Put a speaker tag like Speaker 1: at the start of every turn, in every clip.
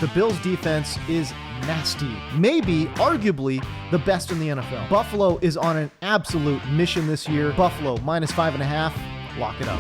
Speaker 1: The Bills defense is nasty, maybe, arguably, the best in the NFL. Buffalo is on an absolute mission this year. Buffalo, -5.5. Lock it up.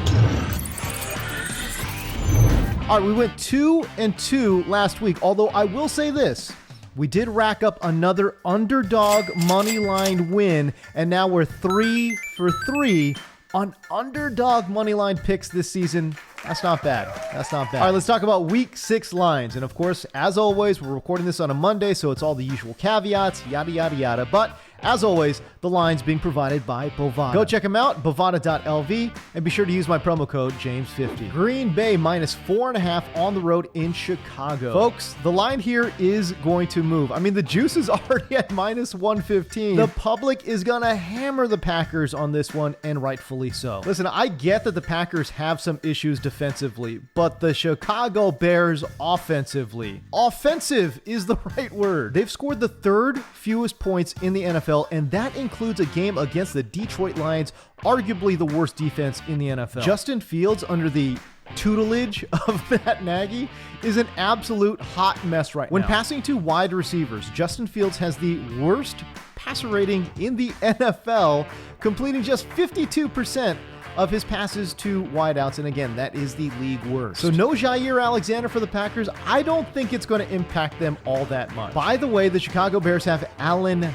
Speaker 1: All right, we went 2-2 last week, although I will say this. We did rack up another underdog money line win, and now we're 3 for 3 on underdog money line picks this season. That's not bad. That's not bad. All right, let's talk about week 6 lines. And of course, as always, we're recording this on a Monday, so it's all the usual caveats, yada, yada, yada. But as always, the lines being provided by Bovada. Go check them out, bovada.lv, and be sure to use my promo code James50. Green Bay -4.5 on the road in Chicago. Folks, the line here is going to move. I mean, the juice is already at -115. The public is going to hammer the Packers on this one, and rightfully so. Listen, I get that the Packers have some issues defensively, but the Chicago Bears offensively. Offensive is the right word. They've scored the 3rd fewest points in the NFL, and that includes a game against the Detroit Lions, arguably the worst defense in the NFL. Justin Fields, under the tutelage of Matt Nagy, is an absolute hot mess right now. When passing to wide receivers, Justin Fields has the worst passer rating in the NFL, completing just 52% of his passes to wideouts, and again, that is the league worst. So no Jair Alexander for the Packers. I don't think it's going to impact them all that much. By the way, the Chicago Bears have Allen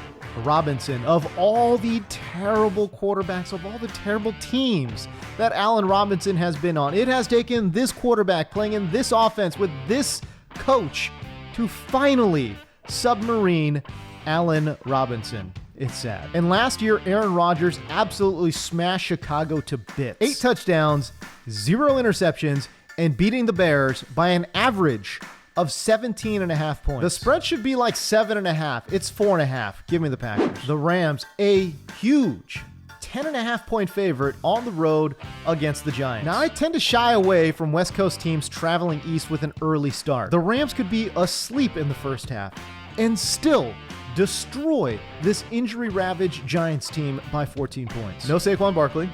Speaker 1: Robinson. Of all the terrible quarterbacks, of all the terrible teams that Allen Robinson has been on, it has taken this quarterback playing in this offense with this coach to finally submarine Allen Robinson. It's sad. And last year, Aaron Rodgers absolutely smashed Chicago to bits. 8 touchdowns, 0 interceptions, and beating the Bears by an average of 17.5 points. The spread should be like 7.5. It's 4.5. Give me the Packers. The Rams, a huge 10.5 point favorite on the road against the Giants. Now, I tend to shy away from West Coast teams traveling east with an early start. The Rams could be asleep in the first half and still destroy this injury-ravaged Giants team by 14 points. No Saquon Barkley,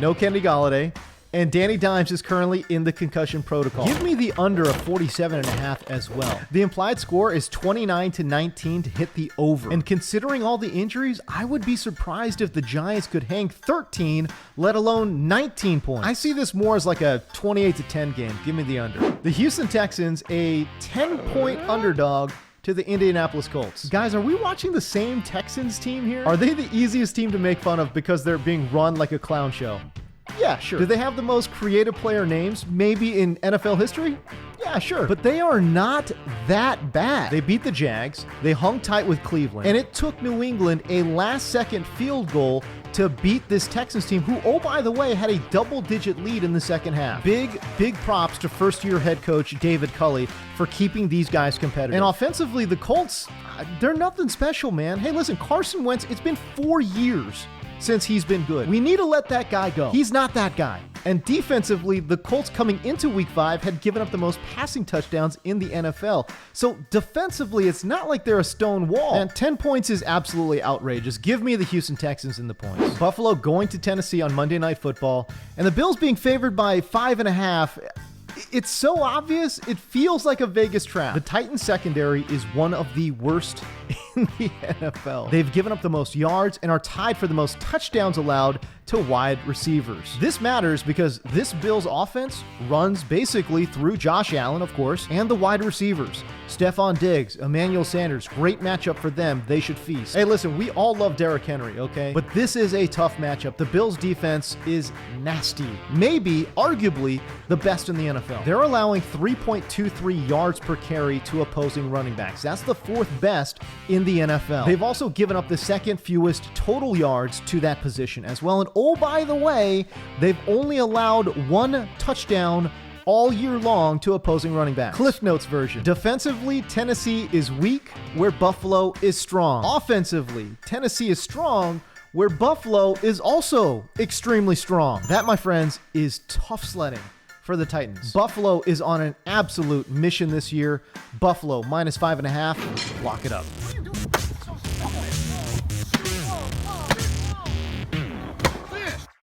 Speaker 1: no Kenny Golladay, and Danny Dimes is currently in the concussion protocol. Give me the under of 47.5 as well. The implied score is 29-19 to hit the over. And considering all the injuries, I would be surprised if the Giants could hang 13, let alone 19 points. I see this more as like a 28-10 game. Give me the under. The Houston Texans, a 10-point underdog to the Indianapolis Colts. Guys, are we watching the same Texans team here? Are they the easiest team to make fun of because they're being run like a clown show? Yeah, sure. Do they have the most creative player names maybe in NFL history? Yeah, sure. But they are not that bad. They beat the Jags, they hung tight with Cleveland, and it took New England a last-second field goal to beat this Texans team, who, oh, by the way, had a double-digit lead in the second half. Big props to first-year head coach David Culley for keeping these guys competitive. And offensively, the Colts, they're nothing special, man. Hey, listen, Carson Wentz, it's been 4 years since he's been good. We need to let that guy go. He's not that guy. And defensively, the Colts coming into week 5 had given up the most passing touchdowns in the NFL. So defensively, it's not like they're a stone wall. And 10 points is absolutely outrageous. Give me the Houston Texans in the points. Buffalo going to Tennessee on Monday Night Football, and the Bills being favored by 5.5. It's so obvious, it feels like a Vegas trap. The Titans secondary is one of the worst in the NFL. They've given up the most yards and are tied for the most touchdowns allowed to wide receivers. This matters because this Bills offense runs basically through Josh Allen, of course, and the wide receivers. Stephon Diggs, Emmanuel Sanders, great matchup for them. They should feast. Hey, listen, we all love Derrick Henry, okay? But this is a tough matchup. The Bills defense is nasty. Maybe, arguably, the best in the NFL. They're allowing 3.23 yards per carry to opposing running backs. That's the 4th best in the NFL. They've also given up the 2nd fewest total yards to that position as well. And oh, by the way, they've only allowed 1 touchdown all year long to opposing running backs. Cliff Notes version. Defensively, Tennessee is weak where Buffalo is strong. Offensively, Tennessee is strong where Buffalo is also extremely strong. That, my friends, is tough sledding for the Titans. Buffalo is on an absolute mission this year. Buffalo -5.5. Lock it up.